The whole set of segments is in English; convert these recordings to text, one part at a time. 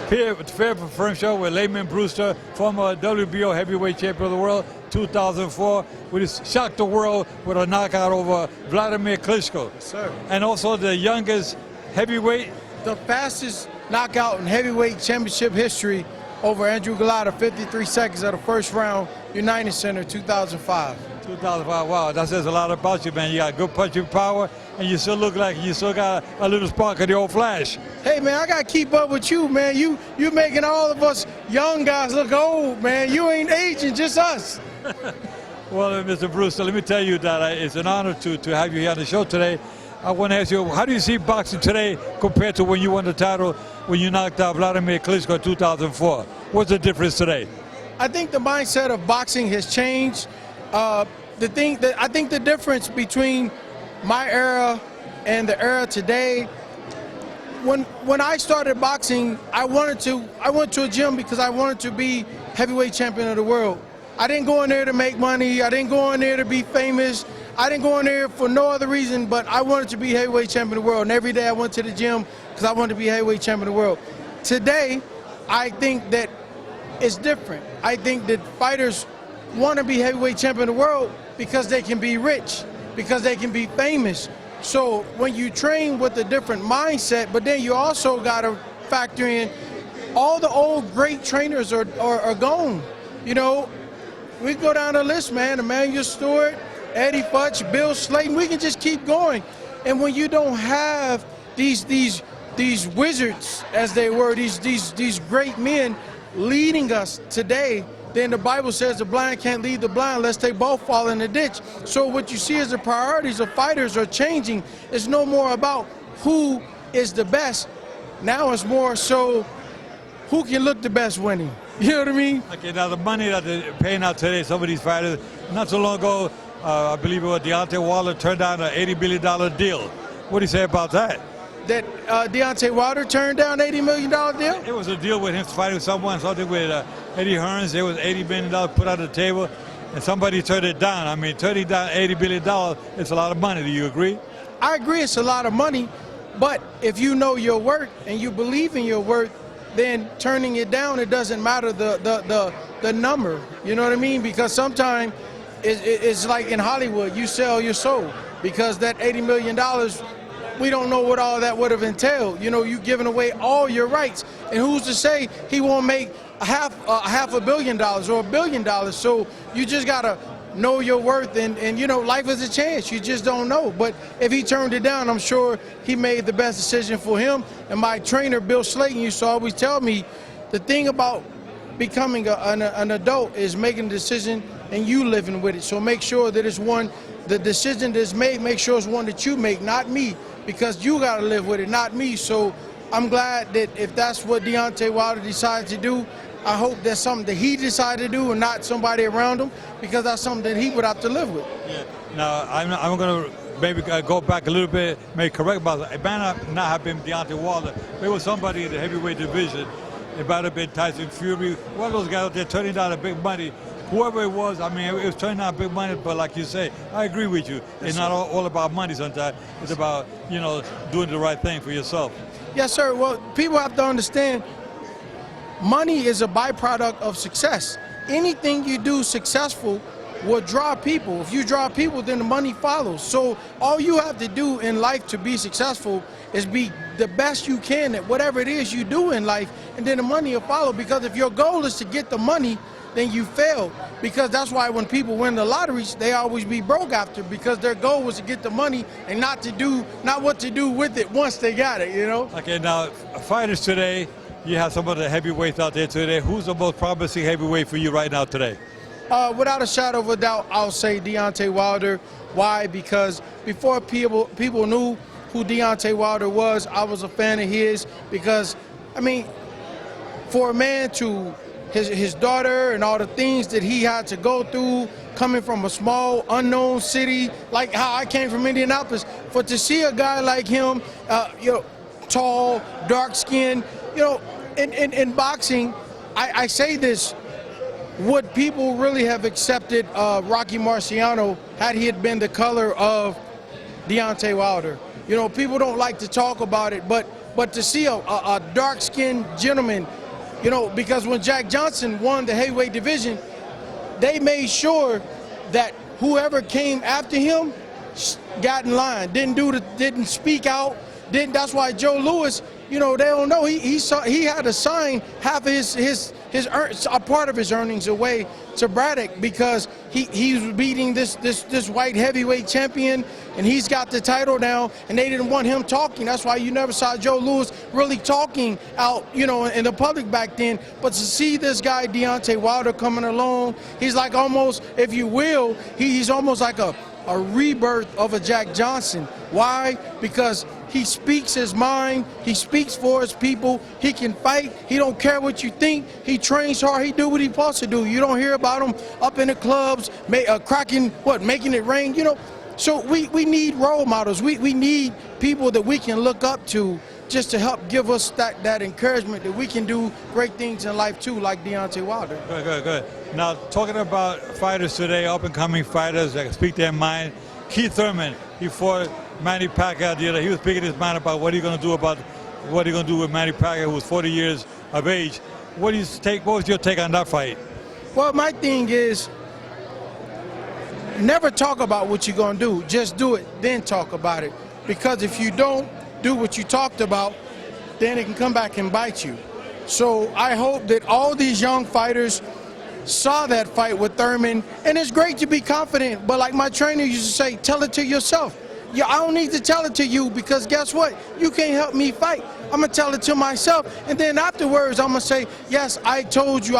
Fair Firm Show with Lamon Brewster, former WBO heavyweight champion of the world, 2004, who shocked the world with a knockout over Vladimir Klitschko. Yes, sir. And also the youngest heavyweight. The fastest knockout in heavyweight championship history over Andrew Galata, 53 seconds of the first round, United Center, 2005. 2005, wow, that says a lot about you, man. You got good punching power, and you still look like you still got a little spark of the old flash. Hey, man, I got to keep up with you, man. You making all of us young guys look old, man. You ain't aging, just us. Well, Mr. Brewster, let me tell you that it's an honor to have you here on the show today. I want to ask you, how do you see boxing today compared to when you won the title, when you knocked out Vladimir Klitschko in 2004? What's the difference today? I think the mindset of boxing has changed. I think the difference between my era and the era today, when I started boxing, I went to a gym because I wanted to be heavyweight champion of the world. I didn't go in there to make money. I didn't go in there to be famous. I didn't go in there for no other reason, but I wanted to be heavyweight champion of the world. And every day I went to the gym because I wanted to be heavyweight champion of the world. Today, I think that it's different. I think that fighters want to be heavyweight champion of the world because they can be rich, because they can be famous. So when you train with a different mindset, but then you also got to factor in all the old great trainers are gone. You know, we go down the list, man. Emmanuel Stewart, Eddie Futch, Bill Slayton. We can just keep going. And when you don't have these wizards, as they were, these great men leading us today, then the Bible says the blind can't lead the blind lest they both fall in the ditch. So what you see is the priorities of fighters are changing. It's no more about who is the best. Now it's more so who can look the best winning. You know what I mean? Okay, now the money that they're paying out today, some of these fighters, not so long ago, I believe it was Deontay Wilder turned down an $80 million deal. What do you say about that? That Deontay Wilder turned down $80 million deal? It was a deal with him fighting with something with Eddie Hearns. There was $80 million put on the table, and somebody turned it down. I mean, turning down $80 billion, it's a lot of money. Do you agree? I agree it's a lot of money, but if you know your worth and you believe in your worth, then turning it down, it doesn't matter the number. You know what I mean? Because sometimes it's like in Hollywood, you sell your soul because that $80 million, we don't know what all that would have entailed. You know, you giving away all your rights, and who's to say he won't make half $500 million or $1 billion? So you just gotta know your worth, and you know, life is a chance. You just don't know. But if he turned it down, I'm sure he made the best decision for him. And my trainer, Bill Slayton, used to always tell me, the thing about becoming an adult is making a decision and you living with it. So make sure that it's one, the decision that's made, make sure it's one that you make, not me, because you got to live with it, not me. So I'm glad that if that's what Deontay Wilder decided to do, I hope that's something that he decided to do and not somebody around him, because that's something that he would have to live with. Yeah. Now, I'm going to maybe go back a little bit, maybe correct about it. It might not have been Deontay Wilder. There was somebody in the heavyweight division. It might have been Tyson Fury. One of those guys out there turning down the big money. Whoever it was, I mean, it was turning out big money, but like you say, I agree with you. It's not all about money sometimes. It's about, you know, doing the right thing for yourself. Yes, sir. Well, people have to understand, money is a byproduct of success. Anything you do successful will draw people. If you draw people, then the money follows. So all you have to do in life to be successful is be the best you can at whatever it is you do in life, and then the money will follow. Because if your goal is to get the money, then you failed. Because that's why when people win the lotteries, they always be broke after, because their goal was to get the money and not what to do with it once they got it, you know? Okay, now, fighters today, you have some of the heavyweights out there today. Who's the most promising heavyweight for you right now today? Without a shadow of a doubt, I'll say Deontay Wilder. Why? Because before people knew who Deontay Wilder was, I was a fan of his. Because, I mean, for a man to his daughter and all the things that he had to go through, coming from a small, unknown city, like how I came from Indianapolis, for to see a guy like him, you know, tall, dark-skinned, you know, in boxing, I say this, would people really have accepted Rocky Marciano had he had been the color of Deontay Wilder? You know, people don't like to talk about it, but but to see a dark-skinned gentleman, you know, because when Jack Johnson won the heavyweight division, they made sure that whoever came after him got in line, didn't speak out, That's why Joe Louis, you know, they don't know he had to sign half of a part of his earnings away to Braddock because he was beating this white heavyweight champion, and he's got the title now, and they didn't want him talking. That's why you never saw Joe Louis really talking out, you know, in the public back then. But to see this guy Deontay Wilder coming along, he's like almost, if you will, he's almost like a rebirth of a Jack Johnson. Why? Because he speaks his mind. He speaks for his people. He can fight. He don't care what you think. He trains hard. He do what he's supposed to do. You don't hear about him up in the clubs, making it rain. You know, so we need role models. We need people that we can look up to just to help give us that encouragement that we can do great things in life too, like Deontay Wilder. Good. Now, talking about fighters today, up-and-coming fighters that speak their mind, Keith Thurman, he fought Manny Pacquiao the other day. He was speaking his mind about what he's going to do with Manny Pacquiao, who was 40 years of age. What was your take on that fight? Well, my thing is, never talk about what you're going to do. Just do it, then talk about it. Because if you don't do what you talked about, then it can come back and bite you. So I hope that all these young fighters saw that fight with Thurman, and it's great to be confident, but like my trainer used to say, tell it to yourself. Yeah, I don't need to tell it to you because guess what? You can't help me fight. I'm going to tell it to myself, and then afterwards I'm going to say, yes, I told you.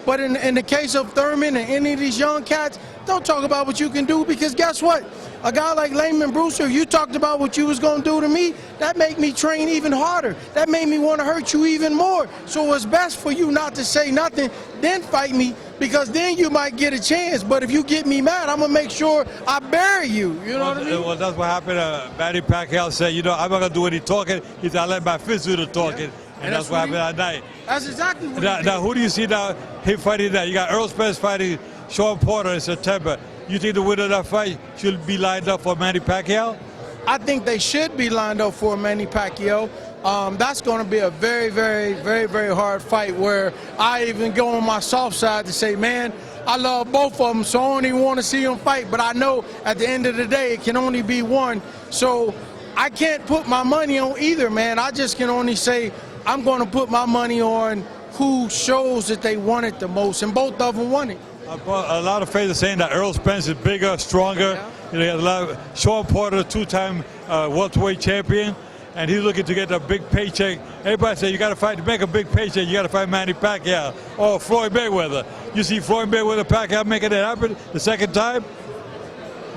But in the case of Thurman and any of these young cats, don't talk about what you can do because guess what? A guy like Lamon Brewster, you talked about what you was going to do to me, that made me train even harder. That made me want to hurt you even more. So it's best for you not to say nothing, then fight me, because then you might get a chance. But if you get me mad, I'm going to make sure I bury you. You know what I mean? Well, that's what happened. Manny Pacquiao said, you know, I'm not going to do any talking. He said, I let my fists do the talking. Yeah. And that's what happened that night. That's exactly what Now, who do you see now him fighting that? You got Earl Spence fighting Sean Porter in September. You think the winner of that fight should be lined up for Manny Pacquiao? I think they should be lined up for Manny Pacquiao. That's going to be a very, very, very, very hard fight where I even go on my soft side to say, man, I love both of them, so I don't even want to see them fight. But I know at the end of the day, it can only be one. So I can't put my money on either, man. I just can only say I'm going to put my money on who shows that they want it the most, and both of them want it. A lot of fans are saying that Earl Spence is bigger, stronger. Yeah. You know, he has a lot of, Sean Porter, two-time welterweight champion, and he's looking to get a big paycheck. Everybody says you got to fight to make a big paycheck. You got to fight Manny Pacquiao or Floyd Mayweather. You see Floyd Mayweather, Pacquiao making it happen the second time?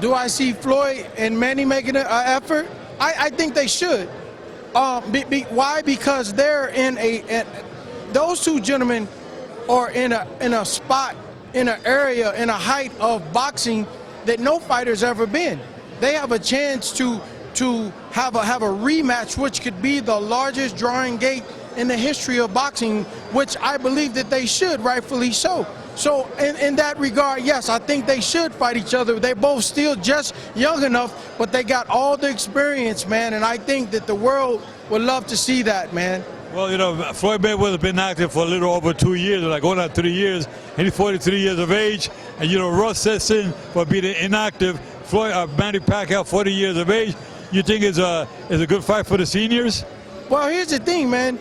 Do I see Floyd and Manny making an effort? I think they should. Why? Because they're those two gentlemen are in a spot, in an area, in a height of boxing that no fighter's ever been. They have a chance to have a rematch, which could be the largest drawing gate in the history of boxing, which I believe that they should, rightfully so. So in that regard, yes, I think they should fight each other. They're both still just young enough, but they got all the experience, man, and I think that the world would love to see that, man. Well, you know, Floyd Mayweather's been active for a little over 2 years, like going on 3 years, and he's 43 years of age. And, you know, Russ sets in for being inactive. Manny Pacquiao, 40 years of age. You think it's a good fight for the seniors? Well, here's the thing, man.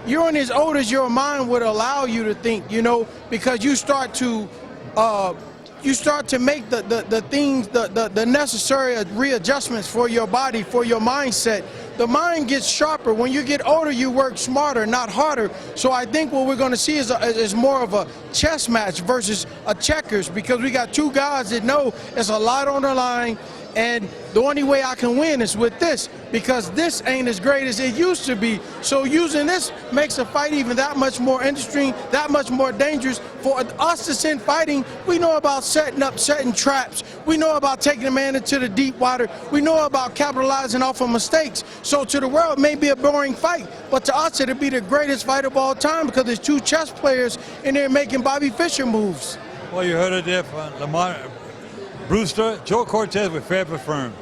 You're as old as your mind would allow you to think, you know, because you start to make the things, the necessary readjustments for your body, for your mindset. The mind gets sharper. When you get older, you work smarter, not harder. So I think what we're going to see is more of a chess match versus a checkers, because we got two guys that know there's a lot on the line. And the only way I can win is with this, because this ain't as great as it used to be. So using this makes the fight even that much more interesting, that much more dangerous. For us to send fighting, we know about setting traps. We know about taking a man into the deep water. We know about capitalizing off of mistakes. So to the world, it may be a boring fight, but to us, it'll be the greatest fight of all time, because there's two chess players in there making Bobby Fischer moves. Well, you heard it there from Lamon Brewster, Joe Cortez with Fair but Firm.